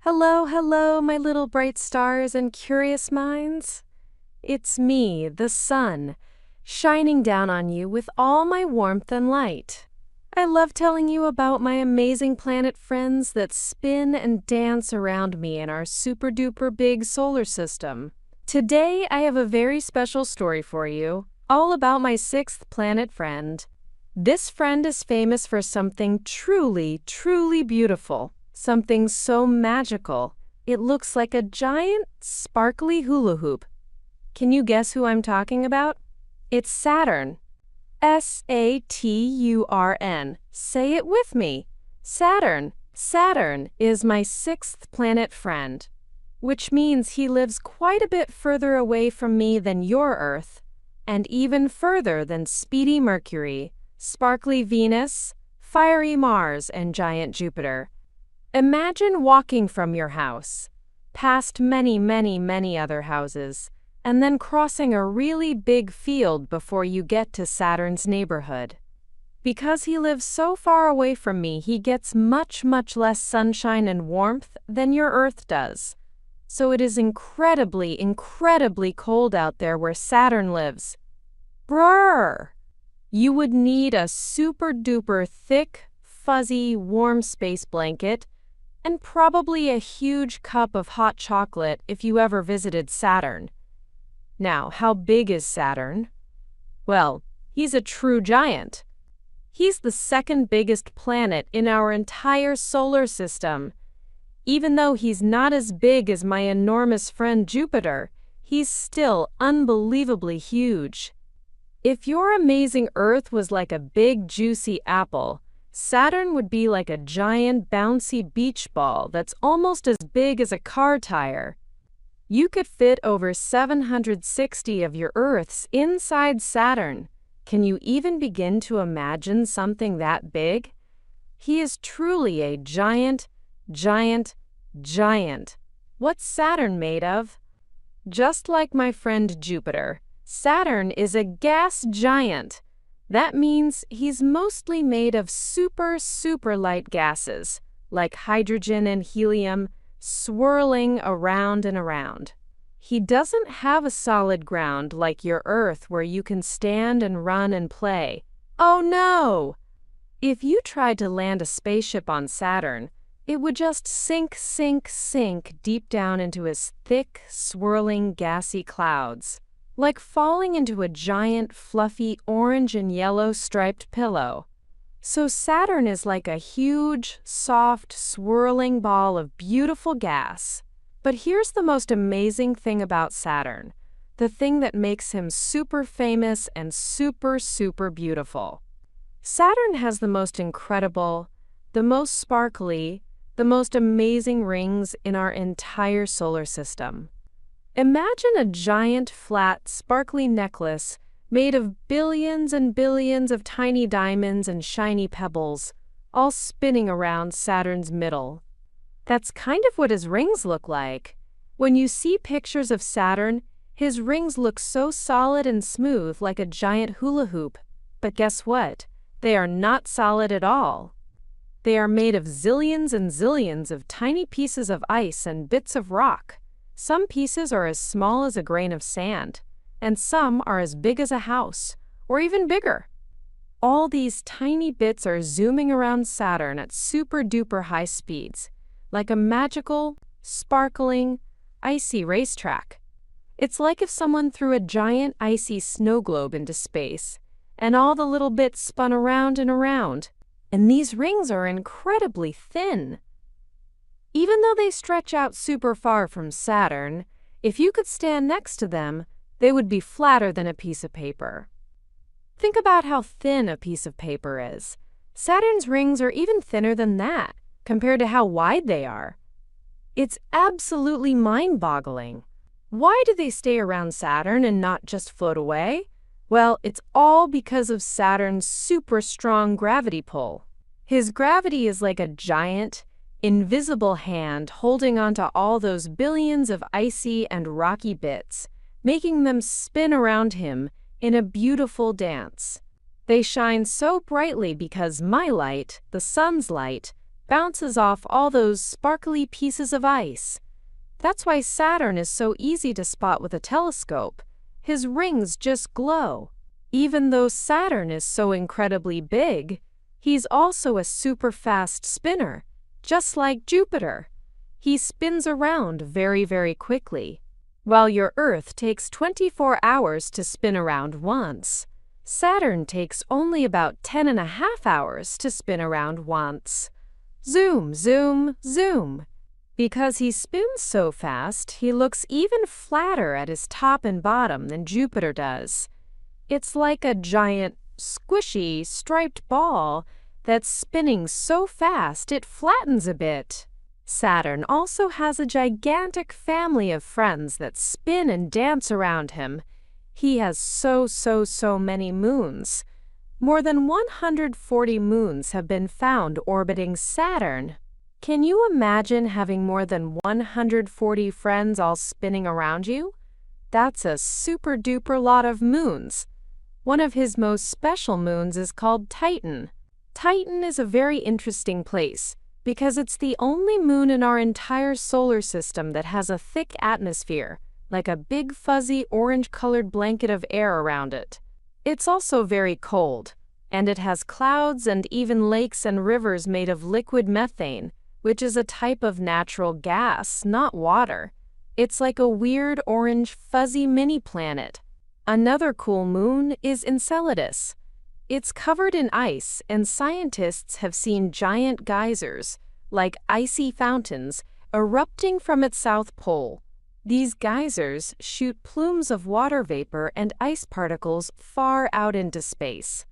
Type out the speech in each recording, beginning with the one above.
Hello, hello, my little bright stars and curious minds. It's me, the sun, shining down on you with all my warmth and light. I love telling you about my amazing planet friends that spin and dance around me in our super-duper big solar system. Today, I have a very special story for you, all about my sixth planet friend. This friend is famous for something truly, truly beautiful. Something so magical, it looks like a giant, sparkly hula hoop. Can you guess who I'm talking about? It's Saturn. S-A-T-U-R-N. Say it with me. Saturn. Saturn is my sixth planet friend, which means he lives quite a bit further away from me than your Earth, and even further than speedy Mercury, sparkly Venus, fiery Mars, and giant Jupiter. Imagine walking from your house, past many, many, many other houses, and then crossing a really big field before you get to Saturn's neighborhood. Because he lives so far away from me, he gets much, much less sunshine and warmth than your Earth does. So it is incredibly, incredibly cold out there where Saturn lives. Brrr! You would need a super-duper thick, fuzzy, warm space blanket, and probably a huge cup of hot chocolate if you ever visited Saturn. Now, how big is Saturn? Well, he's a true giant. He's the second biggest planet in our entire solar system. Even though he's not as big as my enormous friend Jupiter, he's still unbelievably huge. If your amazing Earth was like a big, juicy apple, Saturn would be like a giant, bouncy beach ball that's almost as big as a car tire. You could fit over 760 of your Earths inside Saturn. Can you even begin to imagine something that big? He is truly a giant, giant, giant. What's Saturn made of? Just like my friend Jupiter, Saturn is a gas giant. That means he's mostly made of super, super light gases, like hydrogen and helium, swirling around and around. He doesn't have a solid ground like your Earth where you can stand and run and play. Oh no! If you tried to land a spaceship on Saturn, it would just sink, sink, sink deep down into his thick, swirling, gassy clouds, like falling into a giant, fluffy, orange and yellow striped pillow. So Saturn is like a huge, soft, swirling ball of beautiful gas. But here's the most amazing thing about Saturn, the thing that makes him super famous and super, super beautiful. Saturn has the most incredible, the most sparkly, the most amazing rings in our entire solar system. Imagine a giant, flat, sparkly necklace made of billions and billions of tiny diamonds and shiny pebbles, all spinning around Saturn's middle. That's kind of what his rings look like. When you see pictures of Saturn, his rings look so solid and smooth like a giant hula hoop. But guess what? They are not solid at all. They are made of zillions and zillions of tiny pieces of ice and bits of rock. Some pieces are as small as a grain of sand, and some are as big as a house, or even bigger. All these tiny bits are zooming around Saturn at super-duper high speeds, like a magical, sparkling, icy racetrack. It's like if someone threw a giant icy snow globe into space, and all the little bits spun around and around, and these rings are incredibly thin. Even though they stretch out super far from Saturn, if you could stand next to them, they would be flatter than a piece of paper. Think about how thin a piece of paper is. Saturn's rings are even thinner than that, compared to how wide they are. It's absolutely mind-boggling. Why do they stay around Saturn and not just float away? Well, it's all because of Saturn's super strong gravity pull. His gravity is like a giant, invisible hand holding onto all those billions of icy and rocky bits, making them spin around him in a beautiful dance. They shine so brightly because my light, the sun's light, bounces off all those sparkly pieces of ice. That's why Saturn is so easy to spot with a telescope. His rings just glow. Even though Saturn is so incredibly big, he's also a super fast spinner, just like Jupiter. He spins around very, very quickly. While your Earth takes 24 hours to spin around once, Saturn takes only about 10.5 hours to spin around once. Zoom, zoom, zoom. Because he spins so fast, he looks even flatter at his top and bottom than Jupiter does. It's like a giant, squishy, striped ball that's spinning so fast it flattens a bit. Saturn also has a gigantic family of friends that spin and dance around him. He has so many moons. More than 140 moons have been found orbiting Saturn. Can you imagine having more than 140 friends all spinning around you? That's a super duper lot of moons. One of his most special moons is called Titan. Titan is a very interesting place because it's the only moon in our entire solar system that has a thick atmosphere, like a big fuzzy orange-colored blanket of air around it. It's also very cold, and it has clouds and even lakes and rivers made of liquid methane, which is a type of natural gas, not water. It's like a weird orange fuzzy mini-planet. Another cool moon is Enceladus. It's covered in ice, and scientists have seen giant geysers, like icy fountains, erupting from its south pole. These geysers shoot plumes of water vapor and ice particles far out into space.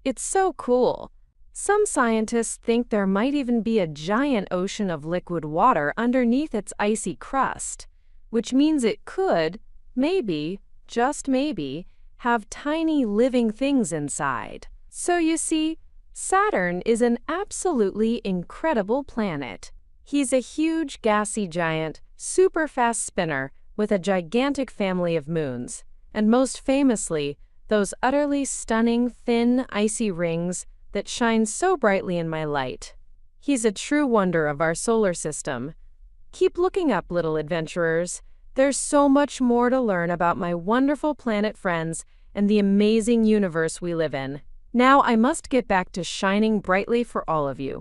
It's so cool. Some scientists think there might even be a giant ocean of liquid water underneath its icy crust, which means it could, maybe, just maybe, have tiny living things inside. So you see, Saturn is an absolutely incredible planet. He's a huge gassy giant, super fast spinner with a gigantic family of moons, and most famously, those utterly stunning, thin, icy rings that shine so brightly in my light. He's a true wonder of our solar system. Keep looking up, little adventurers. There's so much more to learn about my wonderful planet friends and the amazing universe we live in. Now I must get back to shining brightly for all of you.